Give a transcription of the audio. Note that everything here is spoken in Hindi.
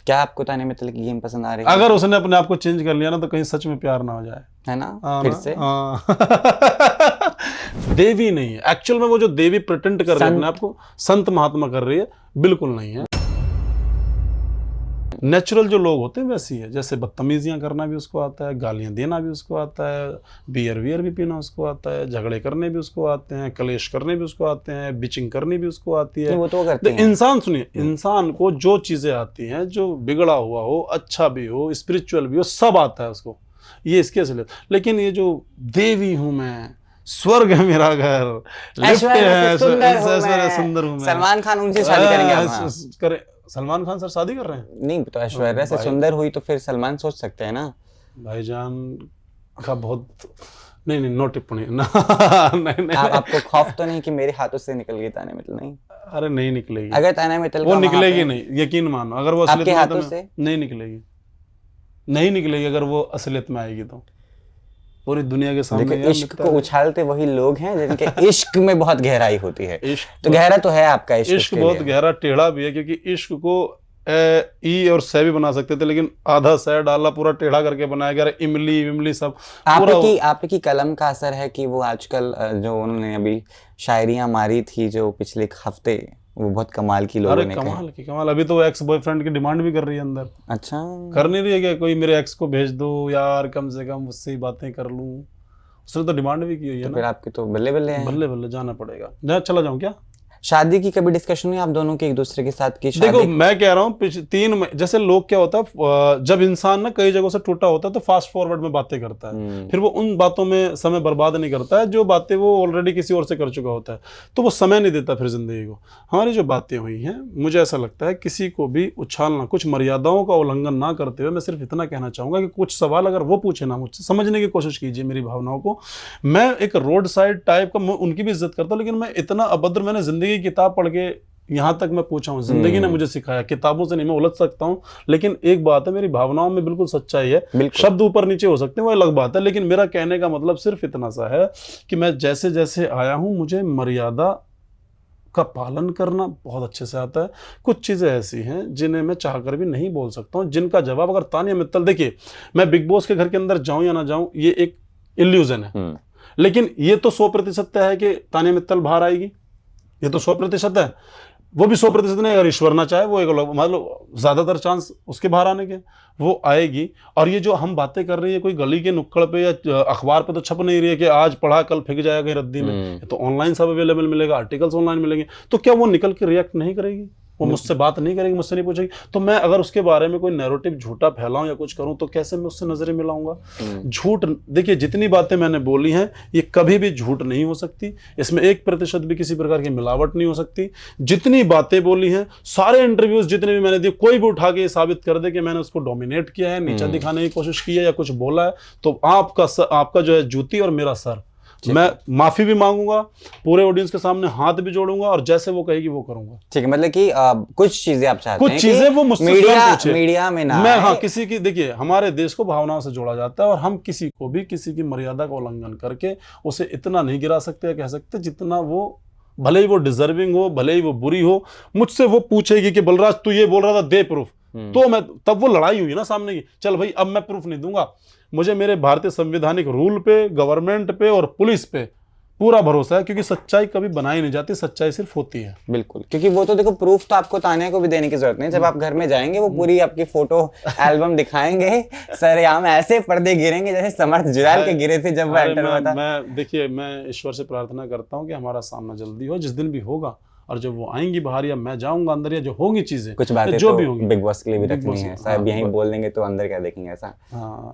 क्या आपको तान्या मित्तल की गेम पसंद आ रही है? अगर उसने अपने आप को चेंज कर लिया ना तो कहीं सच में प्यार ना हो जाए, है ना फिर से। देवी नहीं है एक्चुअल में, वो जो देवी प्रिटेंड कर रही है अपने आप को संत महात्मा कर रही है, बिल्कुल नहीं है। नेचुरल जो लोग होते हैं वैसी है, जैसे बदतमीजियां करना भी उसको आता है, गालियां देना भी उसको आता है, बियर वियर भी पीना उसको आता है, झगड़े करने भी उसको आते हैं, कलेश करने भी उसको आते हैं, बिचिंग करनी भी उसको आती है। वो तो करते हैं। इंसान सुनिए, इंसान को जो चीजें आती हैं, जो बिगड़ा हुआ हो, अच्छा भी हो, स्पिरिचुअल भी हो, सब आता है उसको, ये इसके असलियत। लेकिन ये जो देवी हूं मैं, स्वर्ग है मेरा घर, लिफ्ट है, सुंदर हूं मैं, सलमान खान उनसे शादी करेंगे आप? करे सलमान खान सर शादी कर रहे हैं? नहीं तो ऐश्वर्या से सुंदर हुई तो फिर सलमान सोच सकते हैं ना। भाईजान का बहुत नहीं नो टिप्पणी ना। नहीं। आपको खौफ तो नहीं कि मेरे हाथों से निकल गई तान्या मित्तल? नहीं, अरे नहीं निकलेगी। अगर तान्या मित्तल वो निकलेगी नहीं, यकीन मानो। अगर वो आपके हाथों से नहीं निकलेगी, नहीं निकलेगी। अगर वो असलियत में आएगी तो पूरी दुनिया के सामने। इश्क को उछालते वही लोग हैं जिनके इश्क में बहुत गहराई होती है। तो गहरा तो है आपका इश्क। इश्क बहुत गहरा, टेढ़ा भी है, क्योंकि इश्क को ई और सै भी बना सकते थे, लेकिन आधा सै डाला, पूरा टेढ़ा करके बनाया गया। इमली विमली सब। आपकी कलम का असर है कि वो आजकल जो उन्होंने अभी शायरियां मारी थी जो पिछले हफ्ते, वो बहुत कमाल की लोगों ने कमाल। अभी तो एक्स बॉयफ्रेंड की डिमांड भी कर रही है अंदर। अच्छा, कर नहीं रही है क्या? कोई मेरे एक्स को भेज दो यार, कम से कम उससे ही बातें कर लूं। उसने तो डिमांड भी की हुई है ना। फिर आपकी तो बल्ले बल्ले है। बल्ले बल्ले जाना पड़ेगा। चला जाऊं क्या? शादी की कभी डिस्कशन हुई आप दोनों के एक दूसरे के साथ की? देखो मैं कह रहा हूँ 3 जैसे लोग क्या होता है, जब इंसान ना कई जगहों से टूटा होता है तो फास्ट फॉरवर्ड में बातें करता है, फिर वो उन बातों में समय बर्बाद नहीं करता है जो बातें वो ऑलरेडी किसी और से कर चुका होता है, तो वो समय नहीं देता फिर जिंदगी को। हमारी जो बातें हुई हैं, मुझे ऐसा लगता है किसी को भी उछालना, कुछ मर्यादाओं का उल्लंघन ना करते हुए, मैं सिर्फ इतना कहना चाहूंगा कि कुछ सवाल अगर वो पूछे ना मुझसे, समझने की कोशिश कीजिए मेरी भावनाओं को। मैं एक रोड साइड टाइप का, उनकी भी इज्जत करता हूँ, लेकिन मैं इतना अभद्र, मैंने जिंदगी की किताब पढ़ के यहां तक मैं पूछा हूं, जिंदगी ने मुझे सिखाया। किताबों से नहीं मैं उलझ सकता हूं, लेकिन एक बात है, मेरी भावनाओं में बिल्कुल सच्चाई है। शब्द ऊपर नीचे हो सकते हैं, वो अलग बात है, लेकिन मेरा कहने का मतलब सिर्फ इतना सा है कि मैं जैसे जैसे आया हूं, मुझे मर्यादा का पालन करना बहुत अच्छे से आता है। कुछ चीजें ऐसी हैं जिन्हें मैं चाहकर भी नहीं बोल सकता हूं, जिनका जवाब अगर तान्या मित्तल, देखिए मैं बिग बॉस के घर के अंदर जाऊं या ना जाऊं, ये एक इल्यूजन है, लेकिन ये तो 100% तय है कि तान्या मित्तल बाहर आएगी। ये तो 100% है। वो भी 100% नहीं, अगर ईश्वर ना चाहे, वो एक मतलब ज्यादातर चांस उसके बाहर आने के, वो आएगी। और ये जो हम बातें कर रही है, कोई गली के नुक्कड़ पे या अखबार पे तो छप नहीं रही है कि आज पढ़ा कल फेंक जाएगा कहीं रद्दी में। तो ऑनलाइन सब अवेलेबल मिलेगा, आर्टिकल्स ऑनलाइन मिलेंगे। तो क्या वो निकल के रिएक्ट नहीं करेगी? वो मुझसे बात नहीं करेगी, मुझसे नहीं पूछेगी? तो मैं अगर उसके बारे में कोई नैरेटिव झूठा फैलाऊं या कुछ करूं, तो कैसे मैं उससे नजरें मिलाऊंगा? झूठ, देखिए जितनी बातें मैंने बोली हैं, ये कभी भी झूठ नहीं हो सकती। इसमें 1% भी किसी प्रकार की मिलावट नहीं हो सकती। जितनी बातें बोली हैं, सारे इंटरव्यूज जितने भी मैंने दिए, कोई भी उठा के ये साबित कर दे कि मैंने उसको डोमिनेट किया है, नीचा दिखाने की कोशिश की है या कुछ बोला है, तो आपका जो है जूती और मेरा सर, मैं माफी भी मांगूंगा, पूरे ऑडियंस के सामने हाथ भी जोड़ूंगा, और जैसे वो कहेगी वो करूंगा। ठीक है, मतलब कि कुछ चीजें आप चाहते हैं, कुछ चीजें वो मुझसे मीडिया में ना मैं, हाँ, किसी की, देखिए हमारे देश को भावनाओं से जोड़ा जाता है, और हम किसी को भी किसी की मर्यादा का उल्लंघन करके उसे इतना नहीं गिरा सकते या कह सकते जितना वो, भले ही वो डिजर्विंग हो, भले ही वो बुरी हो। मुझसे वो पूछेगी कि बलराज तू ये बोल रहा था, दे प्रूफ, तो मैं, तब वो लड़ाई हुई ना सामने की, चल भाई अब मैं प्रूफ नहीं दूंगा। मुझे मेरे भारतीय संवैधानिक रूल पे, गवर्नमेंट पे और पुलिस पे पूरा भरोसा है, क्योंकि सच्चाई कभी बनाई नहीं जाती, सच्चाई सिर्फ होती है। बिल्कुल, क्योंकि वो तो देखो, प्रूफ तो आपको तान्या को भी देने की जरूरत नहीं। जब आप घर में जाएंगे, वो पूरी आपकी फोटो एल्बम दिखाएंगे, सरेआम ऐसे पर्दे गिरेंगे जैसे समर्थ जुरैल के गिरे थे जब वो एंटर हुआ था। मैं ईश्वर से प्रार्थना करता हूँ कि हमारा सामना जल्दी हो, जिस दिन भी होगा, और जब वो आएंगी बाहर या मैं जाऊंगा अंदर, या जो होंगी चीजें, कुछ बातें जो तो भी होंगी बिग बॉस के लिए भी रखनी है, साहब यहीं बोल देंगे तो अंदर क्या देखेंगे ऐसा। हाँ।